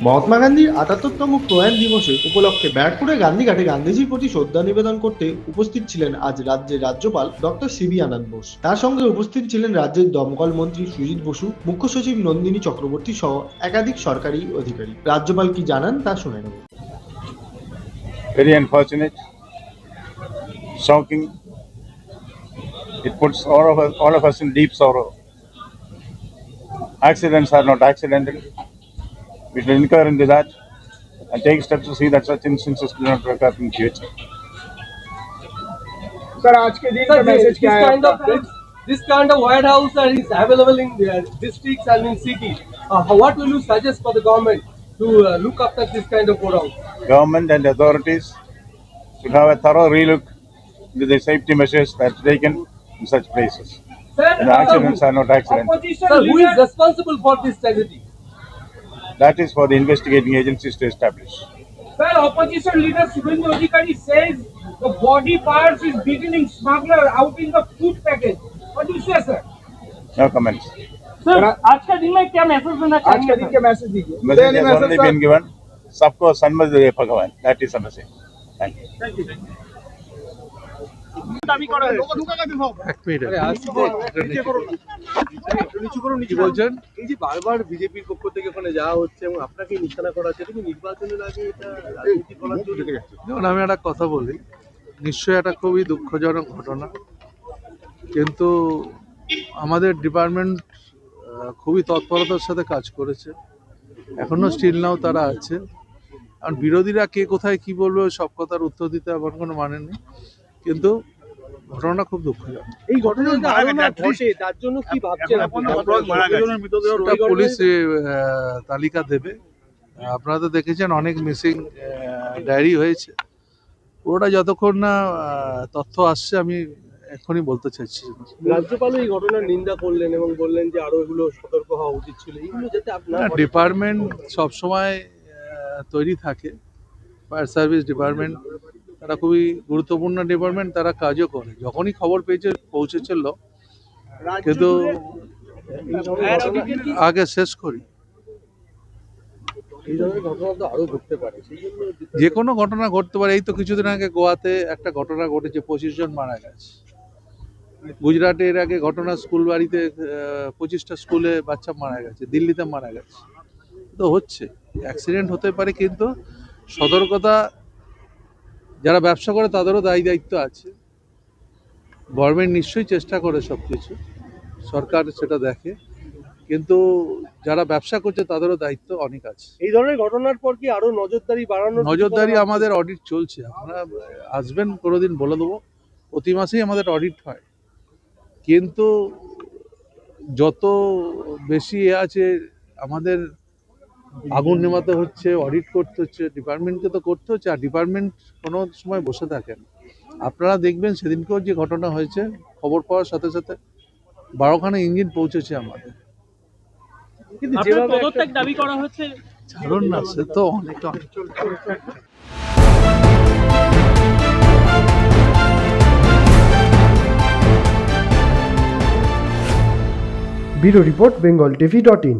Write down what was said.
মহাত্মা গান্ধীর ৭৮তম প্রয়াণ দিবসে উপলক্ষে ব্যারাকপুরে গান্ধীঘাটে গান্ধীজির প্রতি শ্রদ্ধা নিবেদন করতে উপস্থিত ছিলেন আজ রাজ্যের রাজ্যপাল ডক্টর সিবি আনন্দ বোস। তার সঙ্গে উপস্থিত ছিলেন রাজ্যের দমকল মন্ত্রী সুজিত বসু, মুখ্য সচিব নন্দিনী চক্রবর্তী সহ একাধিক সরকারি অধিকারী। রাজ্যপাল কি জানান তা শুনে নেব। Very unfortunate, shocking. It puts all of us in deep sorrow. Accidents are not accidental. We should incur into that and take steps to see that such instances do not occur in future. Sir, आज के दिन का message क्या है आपका? This kind of White House is available in districts and in cities. What will you suggest for the government to look after this kind of go-down? Government and authorities should have a thorough relook into the safety measures that are taken in such places. Sir, And accidents are not accidental. Sir, who is responsible for this tragedy? That is for the investigating agencies to establish. Sir, opposition leader Subhendu Adhikari says the body parts is beginning smuggler out in the food package. What do you say, sir? No comments. Sir, आज का दिन में क्या message देना चाहेंगे? आज का दिन क्या मैसेज दीजिए? Message has only been given. सबको सन्मत दे भगवान. That is the message. Thank you. Thank you. দাবি করা হয় এক মিনিট কি বলছেন? এই যে বারবার বিজেপির পক্ষ থেকে ওখানে যাওয়া হচ্ছে এবং আপনাকে নিশানা করা হচ্ছে, এটা কি নির্বাচনের আগে এটা রাজনীতি করার জন্য? যেমন আমি একটা কথা বলি, নিশ্চয়ই একটা খুবই দুঃখজনক ঘটনা, কিন্তু আমাদের ডিপার্টমেন্ট খুবই তৎপরতার সাথে কাজ করেছে, এখনো স্টিল নাও তারা আছে। আর বিরোধীরা কে কোথায় কি বলবে সব কথার উত্তর দিতে আমার কোনো মানে নেই, কিন্তু ঘটনাটা খুব দুঃখজনক। এই ঘটনা ঘটে তার জন্য কি ভাবছেন? পুলিশ তালিকা দেবে। আপনারা তো দেখেছেন অনেক মিসিং ডায়েরি হয়েছে, ওটা যতক্ষণ না তথ্য আসছে আমি এখনই বলতে চাইছি। রাজ্যপালও এই ঘটনার নিন্দা করলেন এবং বললেন যে আরো এগুলো সতর্ক হওয়া উচিত ছিল, এগুলো যাতে আপনার ডিপার্টমেন্ট সবসময় তৈরি থাকে। ফায়ার সার্ভিস ডিপার্টমেন্ট তারা খুবই গুরুত্বপূর্ণ ডিপার্টমেন্ট, তারা কাজও করে। যখনই খবর পেয়েছে পৌঁছেছিল, কিন্তু আগে শেষ করি। এই ধরনের ঘটনা তো আরো ঘটতে পারে, যে কোনো ঘটনা ঘটতে পারে। এই তো কিছুদিন আগে গোয়াতে একটা ঘটনা ঘটেছে, 25 জন মারা গেছে। গুজরাটে এর আগে ঘটনা, স্কুল বাড়িতে 25টা স্কুলে বাচ্চা মারা গেছে, দিল্লিতে মারা গেছে। তো হচ্ছে, অ্যাক্সিডেন্ট হতে পারে, কিন্তু সতর্কতা যারা ব্যবসা করে তাদেরও দায়িত্ব আছে। গভর্নমেন্ট নিশ্চয়ই চেষ্টা করে সব কিছু, সরকার সেটা দেখে, কিন্তু যারা ব্যবসা করছে তাদেরও দায়িত্ব অনেক আছে। এই ধরনের ঘটনার পর কি আরো নজরদারি বাড়ানো? নজরদারি আমাদের অডিট চলছে, আপনারা আসবেন কোনোদিন বলে দেবো। প্রতি মাসেই আমাদের অডিট হয়, কিন্তু যত বেশি আছে আমাদের আগুন নেভাতে হচ্ছে, অডিট করতে হচ্ছে, ডিপার্টমেন্টকে তো করতে হচ্ছে। আর ডিপার্টমেন্ট কোনো সময় বসে থাকেন। আপনারা দেখবেন সেদিনকেও যে ঘটনা হয়েছে, খবর পাওয়ার সাথে সাথে 12খানা ইঞ্জিন পৌঁছেছে আমাদের। কিন্তু যেভাবে পদত্যাগ দাবি করা হচ্ছে, ছাড়ুন না, সে তো অনেক। Bureau report, Bengal TV.in।